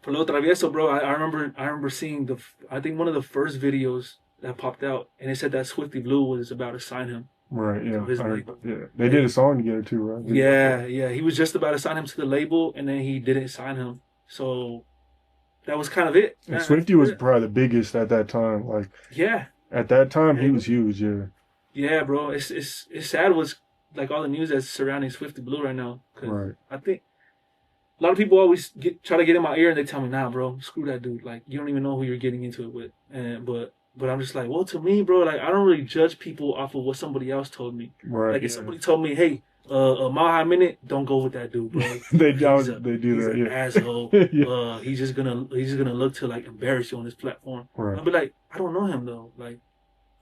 For Lil Travieso, bro, I remember seeing I think one of the first videos that popped out, and it said that Swifty Blue was about to sign him Right, to yeah. his I heard, label. yeah. They did a song together too, right? Video. Yeah, yeah, he was just about to sign him to the label, and then he didn't sign him. So that was kind of it. And That's Swifty was it. probably the biggest at that time. Like Yeah, at that time, yeah, he was huge. Yeah, yeah, bro. It's sad what's like all the news that's surrounding Swifty Blue right now, because right. I think a lot of people always try to get in my ear and they tell me, nah, bro, screw that dude. Like, you don't even know who you're getting into it with. And but I'm just like, well, to me, bro, like I don't really judge people off of what somebody else told me. Right, Like if yeah. somebody told me, hey, a Mile High Minute, don't go with that dude, bro. They do He's an that, asshole. yeah. Yeah. He's just gonna look to like embarrass you on his platform. Right. I'll be like, I don't know him though. Like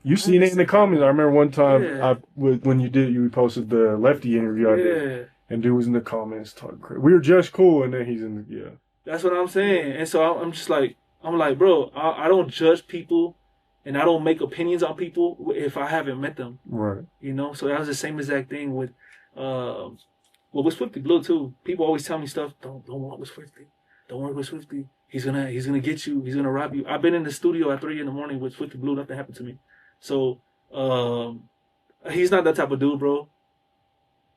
You I seen haven't it in the sat down comments. with I him. remember one time Yeah, when you posted the Lefty interview I did, yeah. and dude was in the comments talking crazy. We were just cool, and then he's in the yeah. That's what I'm saying. And so I'm just like, I'm like, bro, I don't judge people and I don't make opinions on people if I haven't met them, Right. you know? So that was the same exact thing well, with Swifty Blue too. People always tell me stuff, don't work with Swifty. Don't work with Swifty. He's gonna get you. He's gonna rob you. I've been in the studio at 3 in the morning with Swifty Blue. Nothing happened to me. So um, he's not that type of dude, bro.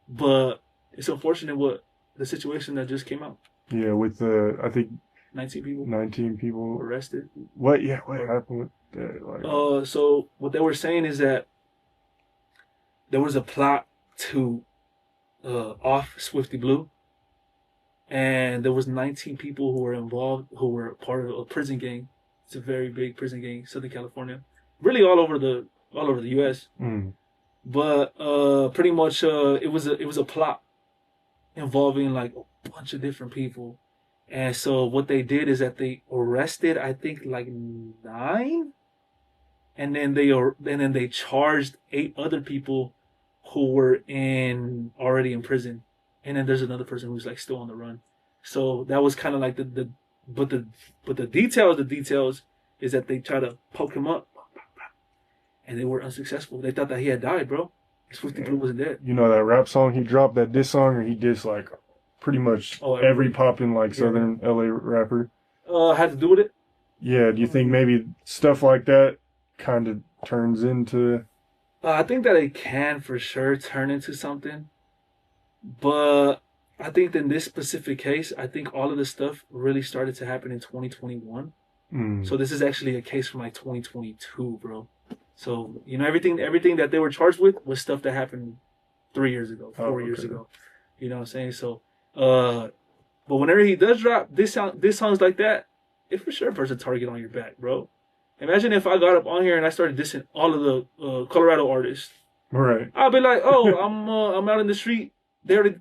But it's unfortunate what the situation that just came out. Yeah, with I think 19 people 19 people. arrested. What? Yeah, what happened with that? Like, So what they were saying is that there was a plot to off Swifty Blue, and there was 19 people who were involved, who were part of a prison gang. It's a very big prison gang, Southern California, really all over the U.S. mm, But pretty much it was a plot involving like a bunch of different people, and so what they did is that they arrested I think like 9, and then they charged 8 other people who were in already in prison, and then there's another person who's like still on the run. So that was kind of like but the but the details is that they try to poke him up, and they were unsuccessful. They thought that he had died, bro. Swifty Blue wasn't dead. you know that rap song he dropped, that diss song, or he dissed like pretty much Oh, every poppin' like yeah. Southern LA rapper. Had to do with it. Yeah, do you think maybe stuff like that kind of turns into? I think that it can for sure turn into something, but I think in this specific case, I think all of this stuff really started to happen in 2021. Mm, So this is actually a case from like 2022, bro. So everything that they were charged with was stuff that happened 3 years ago, oh, 4 years okay. ago. You know what I'm saying? So, but whenever he does drop this songs like that, it for sure puts a target on your back, bro. Imagine if I got up on here and I started dissing all of the Colorado artists. Right. I'll be like, oh, I'm out in the street. They already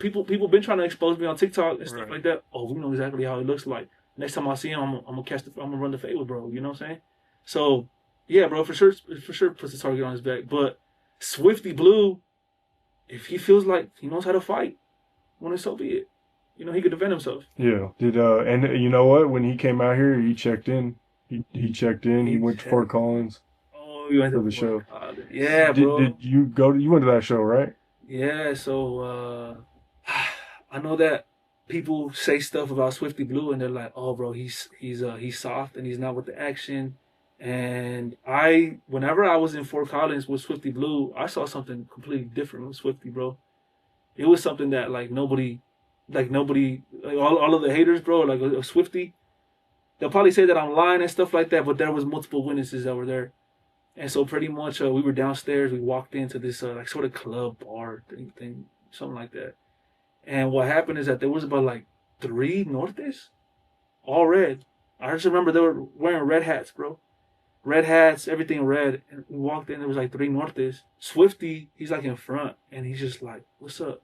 people been trying to expose me on TikTok and stuff Right. like that. Oh, we know exactly how he looks like. Next time I see him, I'm gonna run the fade with bro. You know what I'm saying? So yeah, bro, for sure puts a target on his back. But Swifty Blue, if he feels like he knows how to fight, when so be it. You know, he could defend himself. Yeah. Did and you know what? When he came out here, he checked in. He checked in. He went to Fort Collins Oh, you went for to the show. Yeah, Did bro. did you go? You went to that show, right? Yeah, so I know that people say stuff about Swifty Blue and they're like, "Oh, bro, he's soft and he's not with the action." And whenever I was in Fort Collins with Swifty Blue, I saw something completely different with Swifty, bro. It was something that like all of the haters, bro, like a Swifty, they'll probably say that I'm lying and stuff like that, but there was multiple witnesses that were there. And so pretty much we were downstairs. We walked into this like sort of club bar thing, something like that. And what happened is that there was about like 3 Nortes, all red. I just remember they were wearing red hats, bro. Red hats, everything red. And we walked in, there was like 3 Nortes. Swifty, he's like in front, and he's just like, "What's up?"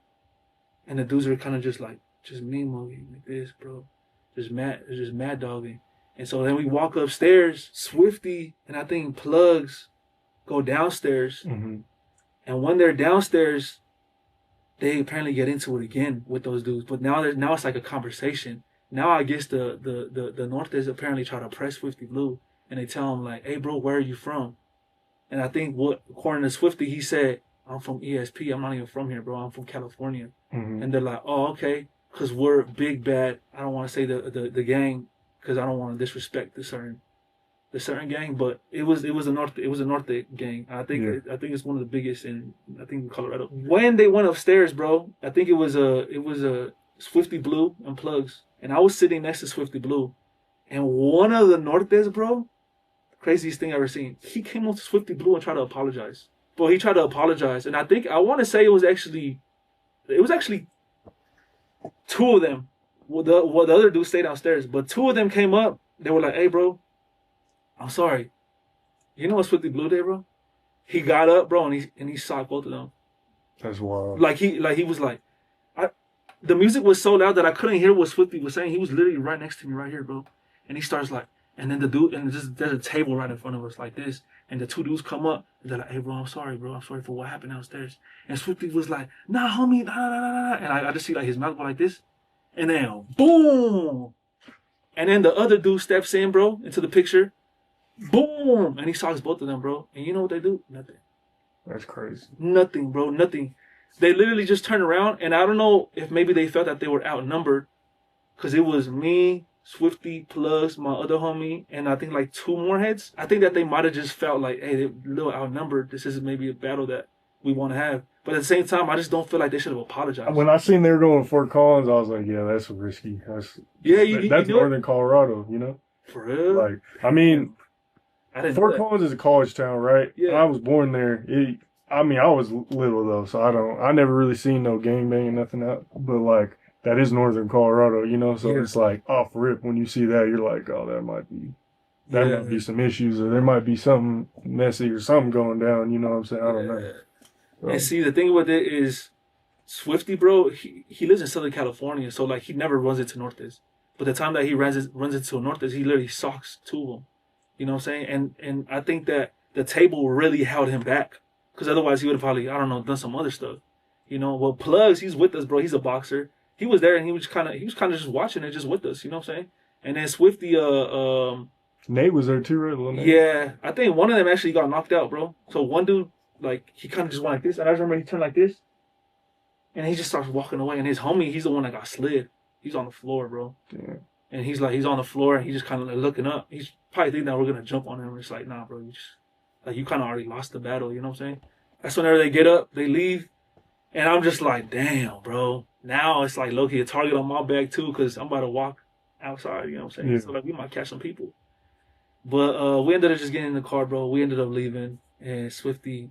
And the dudes are kind of just mean mugging like this, bro. Just mad dogging. And so then we walk upstairs. Swifty and I think Plugs go downstairs, Mm-hmm. and when they're downstairs, they apparently get into it again with those dudes. But now it's like a conversation. Now I guess the Nortes apparently try to press Swifty Blue, and they tell him like, "Hey, bro, where are you from?" And I think what according to Swifty, he said, "I'm from ESP. I'm not even from here, bro. I'm from California." Mm-hmm. And they're like, "Oh, okay." because we're big bad. I don't want to say the gang because I don't want to disrespect the certain gang, but it was a Norte gang. I think it's one of the biggest in Colorado. When they went upstairs, bro, I think it was a Swifty Blue and Plugs, and I was sitting next to Swifty Blue, and one of the Nortes, bro, craziest thing I ever seen. He came up to Swifty Blue and tried to apologize. Bro, he tried to apologize, and I want to say it was actually two of them. Well, the other dude stayed downstairs, but two of them came up. They were like, "Hey, bro, I'm sorry. You know what Swifty Blue did, bro? He got up, bro, and he socked both of them. That's wild. Like he was like, the music was so loud that I couldn't hear what Swifty was saying. He was literally right next to me right here, bro. And he starts like, and then the dude, and there's a table right in front of us like this, and the two dudes come up, and they're like, "Hey, bro, I'm sorry for what happened downstairs." And Swifty was like, "Nah, homie, nah. And I just see like his mouth go like this, and then boom, and then the other dude steps in, bro, into the picture. Boom! And he socks both of them, bro. And you know what they do? Nothing. That's crazy. Nothing, bro. Nothing. They literally just turned around, and I don't know if maybe they felt that they were outnumbered, because it was me, Swifty, plus my other homie, and I think like two more heads. I think that they might have just felt like, hey, they're a little outnumbered. This is maybe a battle that we want to have. But at the same time, I just don't feel like they should have apologized. When I seen they were going to Fort Collins, I was like, yeah, that's risky. That's Northern Colorado, you know? For real? Like, I mean... Fort Collins is a college town, right? Yeah. I was born there. I was little though, so I never really seen no gangbang or nothing out. But like that is Northern Colorado, you know. So it's like off rip when you see that, you're like, oh, that might be some issues, or there might be something messy or something going down. You know what I'm saying? I don't know. So. And see, the thing with it is, Swifty, bro, he lives in Southern California, so like he never runs into Nortes. But the time that he runs into Nortes, he literally socks two of them. You know what I'm saying? And I think that the table really held him back. Because otherwise he would have probably, I don't know, done some other stuff. You know, well, Plugs, he's with us, bro. He's a boxer. He was there and he was kind of just watching it just with us. You know what I'm saying? And then Swifty, Nate was there too, right? Little Nate. Yeah. I think one of them actually got knocked out, bro. So one dude, like, he kind of just went like this. And I just remember he turned like this. And he just starts walking away. And his homie, he's the one that got slid. He's on the floor, bro. Yeah. And he's on the floor and he's just kind of like looking up. He's probably thinking that we're going to jump on him. It's like, nah, bro, you kind of already lost the battle. You know what I'm saying? That's whenever they get up, they leave. And I'm just like, damn, bro. Now it's like low-key a target on my back too, because I'm about to walk outside. You know what I'm saying? Yeah. So like we might catch some people. But we ended up just getting in the car, bro. We ended up leaving. And Swifty,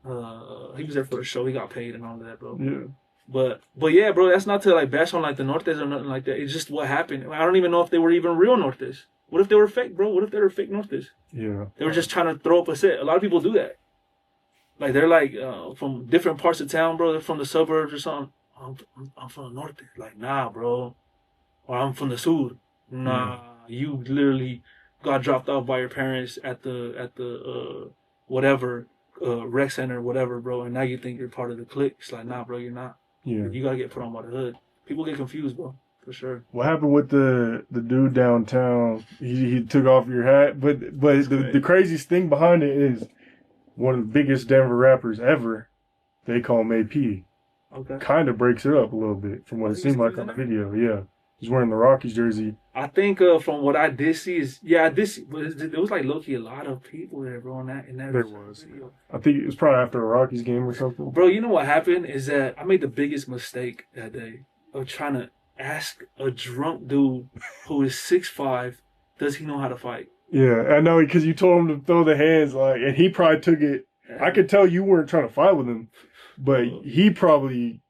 he was there for the show. He got paid and all of that, bro. Yeah. But yeah, bro, that's not to like bash on like the Nortes or nothing like that. It's just what happened. I don't even know if they were even real Nortes. What if they were fake, bro? What if they were fake Nortes? Yeah. They were just trying to throw up a set. A lot of people do that. Like they're like from different parts of town, bro. They're from the suburbs or something. I'm from the Norte. Like, nah, bro. Or I'm from the Sur. Nah, you literally got dropped off by your parents at the whatever rec center, whatever, bro. And now you think you're part of the clique. It's like, nah, bro, you're not. Yeah. You gotta get put on by the hood. People get confused, bro, for sure. What happened with the dude downtown? He took off your hat, but the craziest thing behind it is one of the biggest Denver rappers ever. They call him AP. Okay. Kind of breaks it up a little bit from what it seemed like on the video. Yeah, he's wearing the Rockies jersey. I think from what I did see is I did see, but there was like low-key a lot of people there, bro. In that There was. video. I think it was probably after a Rockies game or something. Bro, you know what happened is that I made the biggest mistake that day of trying to ask a drunk dude who is 6'5", does he know how to fight? Yeah, I know, because you told him to throw the hands, like, and he probably took it. I could tell you weren't trying to fight with him, but he probably,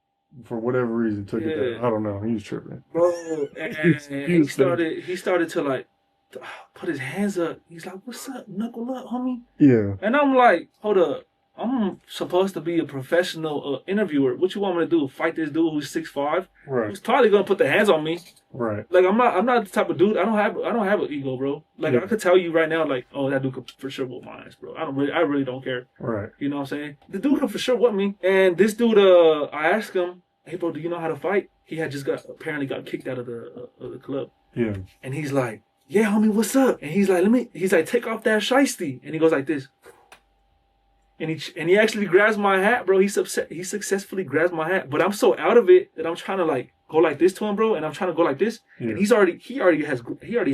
for whatever reason, took it there. I don't know. He was tripping. Bro, and he started to like put his hands up. He's like, "What's up? Knuckle up, homie." Yeah. And I'm like, "Hold up. I'm supposed to be a professional interviewer. What you want me to do? Fight this dude who's 6'5"? Right. He's probably gonna put the hands on me. Right. Like I'm not the type of dude. I don't have an ego, bro. Like I could tell you right now, like, oh, that dude could for sure whoop my ass, bro. I really don't care. Right. You know what I'm saying? The dude could for sure whoop me. And this dude, I asked him, "Hey, bro, do you know how to fight?" He had just apparently got kicked out of the club. Yeah. And he's like, "Yeah, homie, what's up?" And he's like, take off that shiesty. And he goes like this. And he actually grabs my hat, bro. He successfully grabs my hat, but I'm so out of it that I'm trying to like go like this to him, bro, and I'm trying to go like this, and he already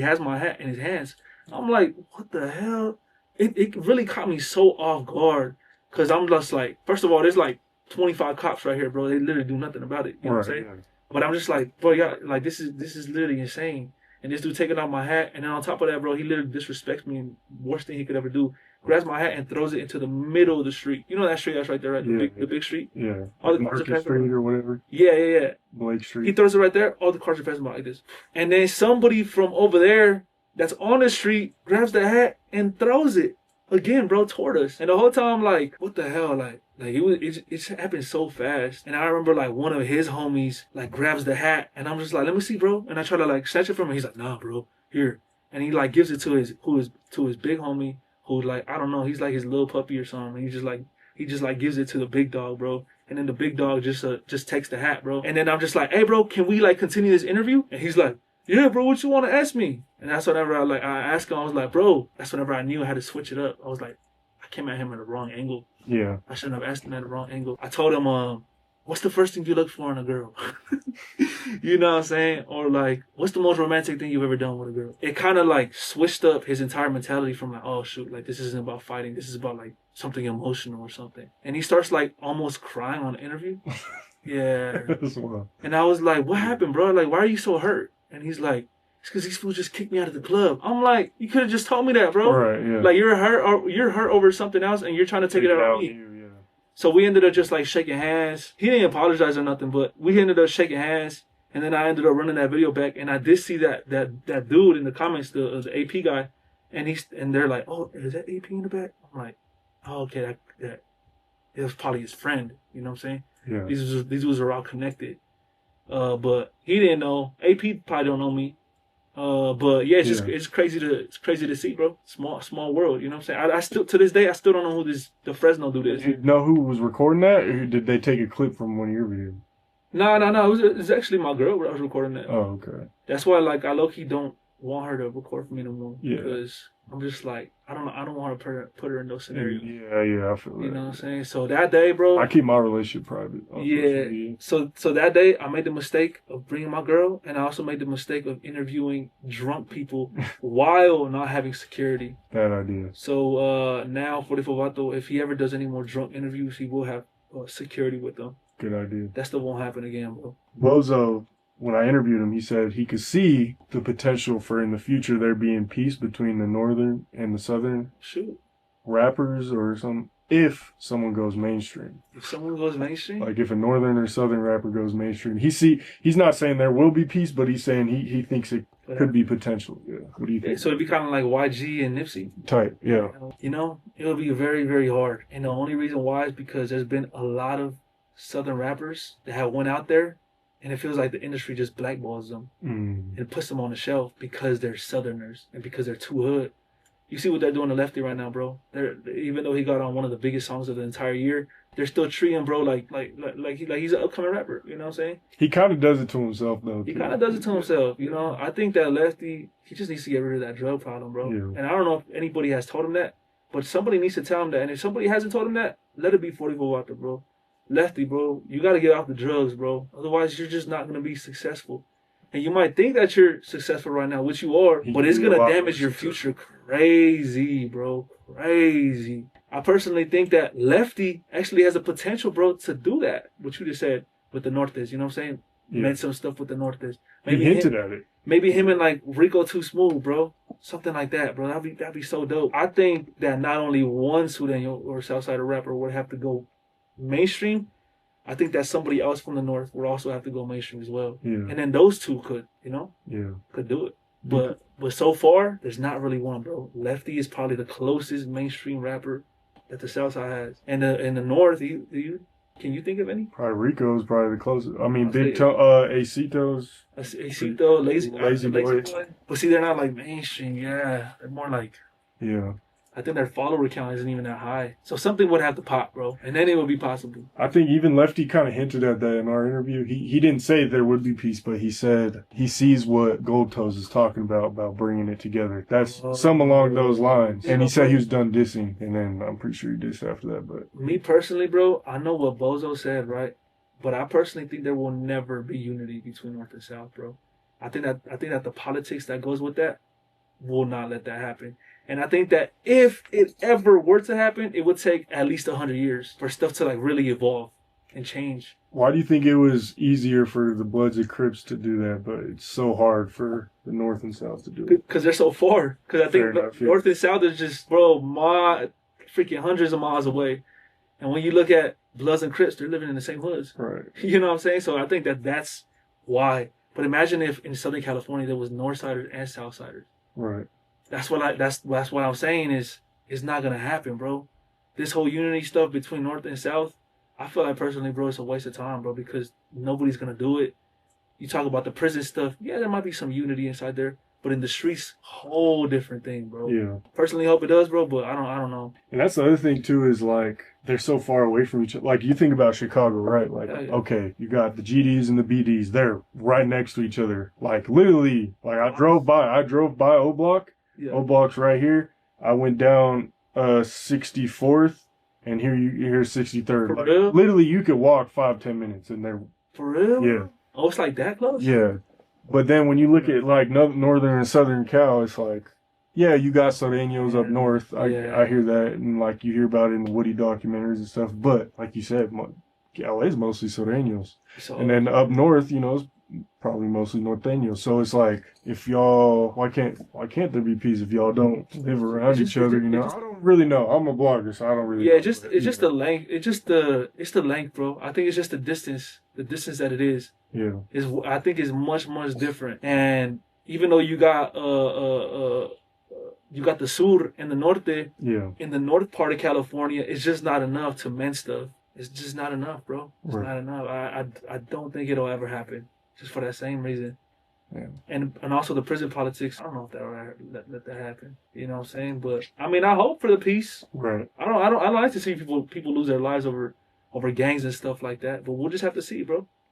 has my hat in his hands. I'm like, what the hell? It really caught me so off guard, cause I'm just like, first of all, there's like 25 cops right here, bro. They literally do nothing about it. You know what I'm saying? Yeah. But I'm just like, bro, yeah, like this is literally insane. And this dude taking off my hat, and then on top of that, bro, he literally disrespects me, and worst thing he could ever do, grabs my hat and throws it into the middle of the street. You know that street that's right there, right? The big street? Yeah. All the Market Street or whatever. Yeah. Blake Street. He throws it right there. All the cars are passing by like this. And then somebody from over there that's on the street grabs the hat and throws it again, bro, toward us. And the whole time I'm like, what the hell? Like it happened so fast. And I remember like one of his homies like grabs the hat, and I'm just like, let me see, bro. And I try to like snatch it from him. He's like, nah, bro, here. And he like gives it to his big homie, who like, I don't know, he's like his little puppy or something. He just like gives it to the big dog, bro. And then the big dog just takes the hat, bro. And then I'm just like, hey, bro, can we like continue this interview? And he's like, yeah, bro, what you want to ask me? And that's whenever I asked him, I was like, bro, that's whenever I knew I had to switch it up. I was like, I came at him at the wrong angle. Yeah. I shouldn't have asked him at the wrong angle. I told him, what's the first thing you look for in a girl? You know what I'm saying? Or like, what's the most romantic thing you've ever done with a girl? It kind of like switched up his entire mentality from like, oh shoot, like this isn't about fighting. This is about like something emotional or something. And he starts like almost crying on the interview. Yeah. And I was like, what happened, bro? Like, why are you so hurt? And he's like, it's because these fools just kicked me out of the club. I'm like, you could have just told me that, bro. Right, yeah. Like you're hurt over something else, and you're trying to take it out on me. Yeah. So we ended up just like shaking hands. He didn't apologize or nothing, but we ended up shaking hands. And then I ended up running that video back, and I did see that dude in the comments, the AP guy, and they're like, oh, is that AP in the back? I'm like, oh, okay, that it was probably his friend. You know what I'm saying? Yeah. These dudes are all connected. But he didn't know. AP probably don't know me. But yeah, it's crazy to see, bro. Small world, you know what I'm saying? I still to this day I still don't know who the Fresno dude is. Did you know who was recording that, or did they take a clip from one of your videos? No. It was actually my girl that was recording that. Oh, okay. That's why like I low-key don't want her to record for me no more. Yeah. Because I'm just like, I don't want to put her in those scenarios. Yeah, I feel that. You know what I'm saying? So that day, bro, I keep my relationship private. Yeah. So that day, I made the mistake of bringing my girl, and I also made the mistake of interviewing drunk people while not having security. Bad idea. So now, 44 Vato, if he ever does any more drunk interviews, he will have security with them. Good idea. That still won't happen again, bro. Bozo, when I interviewed him, he said he could see the potential for in the future there being peace between the northern and the southern rappers or some. If someone goes mainstream. If someone goes mainstream? Like if a northern or southern rapper goes mainstream. He's not saying there will be peace, but he's saying he thinks it could be potential. Yeah. What do you think? So it'd be kind of like YG and Nipsey. Type, yeah. You know, it'll be very, very hard. And the only reason why is because there's been a lot of southern rappers that have went out there, and it feels like the industry just blackballs them and puts them on the shelf because they're southerners and because they're too hood. You see what they're doing to Lefty right now, bro. Even though he got on one of the biggest songs of the entire year, they're still treating bro like he's an upcoming rapper. You know what I'm saying? He kind of does it to himself, though. He kind of does it to himself. You know, I think that Lefty, he just needs to get rid of that drug problem, bro. Yeah. And I don't know if anybody has told him that, but somebody needs to tell him that. And if somebody hasn't told him that, let it be 44 Watt, bro. Lefty, bro, you got to get off the drugs, bro. Otherwise, you're just not going to be successful. And you might think that you're successful right now, which you are, but it's going to damage your future crazy, bro. Crazy. I personally think that Lefty actually has the potential, bro, to do that. What you just said with the Nortes, you know what I'm saying? Yeah. Made some stuff with the Nortes. Maybe he hinted at it. Maybe him and like Rico too Smoove, bro. Something like that, bro. That'd be so dope. I think that not only one Sudan or Southside rapper would have to go mainstream, I think that somebody else from the North would also have to go mainstream as well. Yeah. And then those two could, could do it. But so far, there's not really one, bro. Lefty is probably the closest mainstream rapper that the Southside has. And in the North, can you think of any? Probably Rico's probably the closest. I mean, Acito's. Acito, Lazy Boy. But see, they're not like mainstream. Yeah, they're more like. Yeah. I think their follower count isn't even that high. So something would have to pop, bro, and then it would be possible. I think even Lefty kind of hinted at that in our interview. He didn't say there would be peace, but he said he sees what Gold Toes is talking about bringing it together. That's some along those lines. And he said he was done dissing, and then I'm pretty sure he dissed after that. But me personally, bro, I know what Bozo said, right? But I personally think there will never be unity between North and South, bro. I think that the politics that goes with that will not let that happen. And I think that if it ever were to happen, it would take at least 100 years for stuff to like really evolve and change. Why do you think it was easier for the Bloods and Crips to do that, but it's so hard for the North and South to do it? Because they're so far. Because I think North and South is just, bro, freaking hundreds of miles away. And when you look at Bloods and Crips, they're living in the same hoods. Right. You know what I'm saying? So I think that's why. But imagine if in Southern California there was Northsiders and Southsiders. Right. That's what I'm saying is it's not gonna happen, bro. This whole unity stuff between North and South, I feel like personally, bro, it's a waste of time, bro, because nobody's gonna do it. You talk about the prison stuff, yeah, there might be some unity inside there, but in the streets, whole different thing, bro. Yeah. Personally, hope it does, bro, but I don't know. And that's the other thing too is like they're so far away from each other. Like you think about Chicago, right? Like okay, you got the GDs and the BDs, they're right next to each other. Like literally, like I drove by O Block. Yeah. O Block's right here. I went down 64th, and here's 63rd. Like, literally, you could walk 5-10 minutes, and they're for real. Yeah. Oh, it's like that close. Yeah, but then when you look at like northern and southern Cal, it's like, yeah, you got Sodeños up north. I hear that, and like you hear about it in the Woody documentaries and stuff. But like you said, LA's mostly Sodeños, and then up north, you know, it's probably mostly Norteños. So it's like, if y'all, why can't there be peace if y'all don't live around each other? You know, I don't really know. I'm a blogger, so I don't really. Yeah, it's just the length. It's the length, bro. I think it's just the distance that it is. Yeah, I think it's much different. And even though you got the sur and the norte. Yeah. In the north part of California, it's just not enough to mend stuff. It's just not enough, bro. It's not enough. I don't think it'll ever happen. Just for that same reason. Yeah. And also the prison politics. I don't know if that will let that happen. You know what I'm saying? But I mean, I hope for the peace. Right. I like to see people lose their lives over gangs and stuff like that. But we'll just have to see, bro.